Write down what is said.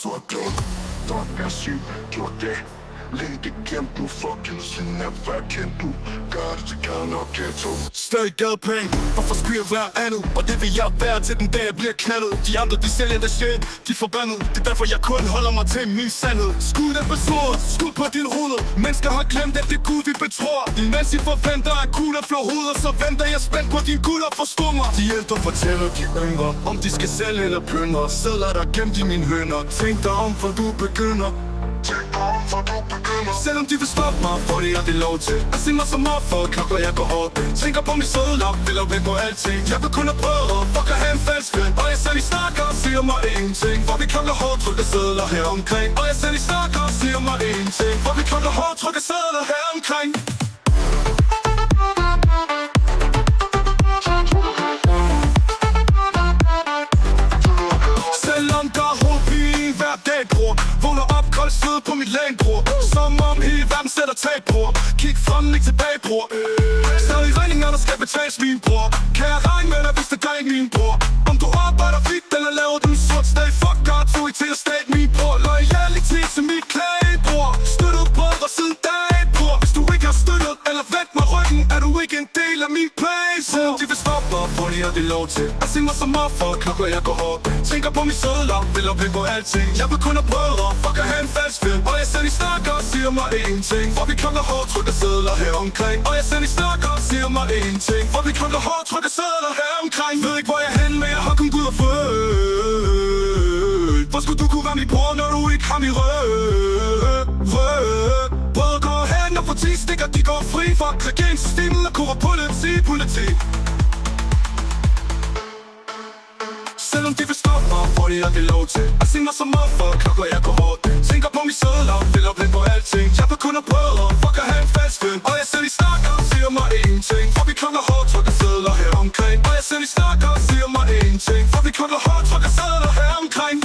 sort død. Fuck er syg, du er det. Læg det gennem du, fuck you, siden jeg var kendt du. Gør det til gavn og ghetto. Stadig gadepenge, hvorfor spyr hver andet? Og det vil jeg være til den dag jeg bliver knaldet. De andre de sælger der shit, de er forbandet. Det er derfor jeg kun holder mig til min sandhed. Skud er besvoret, skud på din hoved. Mennesker har glemt at det er Gud vi betror. Imens I forventer at kugler flår hoveder, så venter jeg spændt på din gutter forstummer. De ældre fortæller de yngre, om de skal sælge eller plyndre. Sædler der gemt i mine hønder. Tænk dig om for du begynder. Selvom de vil stoppe mig, får de aldrig lov til at se mig som offer, klokker jeg går hårdt. Tænker på min sædler, vil og væk på alting. Jeg vil kun have prøvet, fuck at have en falsk ven. Og jeg selv I snakker og siger mig ingenting. For vi klokker hårdt, trykker sædler her omkring. Og jeg selv I snakker og siger mig ingenting. For vi klokker hårdt, trykker sædler her omkring. Selvom der er håb i hver dag, bror. Vågner op, kold sved på mit lag, bror. Som om hele verden sætter tag, bror. Kig frem, ikke tilbage, bror. Stadig regninger, der skal betales, min bror. Kan jeg regne med dig, hvis det gør ikke min bror? Om du arbejder fint, eller laver du en sort stag? Fuck God, tog I til at stat, min bror. Loyalitet til mit klage, bror. Støttet brødre siden dag, bror. Hvis du ikke har støttet eller vendt mig ryggen, er du ikke en del af min place. Selvom de vil stoppe mig, får de aldrig lov til at se mig som offer, klokker jeg går hårdt. Tænker på min sædler, vil og væk på alting. Jeg vil kun have brødre, fuck at have en falsk ven. Og jeg selv I snakker og siger mig ingenting. For vi klokker hårdt, trykker sædler her omkring. Og jeg selv I snakker og siger mig ingenting. For vi klokker hårdt, trykker sædler her omkring. Ved ikke hvor jeg er henne, men jeg har kun Gud at føle. Hvor skulle du kunne være min bror, når du ikke har min rød? Brødre går hen og får 10 stikker, de går fri fra regeringssystemet og kurrer politi. Selvom de vil stoppe mig, får de aldrig lov til at se mig som offer, klokker jeg går hårdt. Tænker på min sædler, vil og væk på alting. Jeg vil kun have prøvet, fuck at have en falsk ven. Og jeg selv I snakker og siger mig ingenting. For vi klokker hårdt, trykker sædler her omkring. Og jeg selv I snakker og siger mig ingenting. For vi klokker hårdt, trykker sædler her omkring.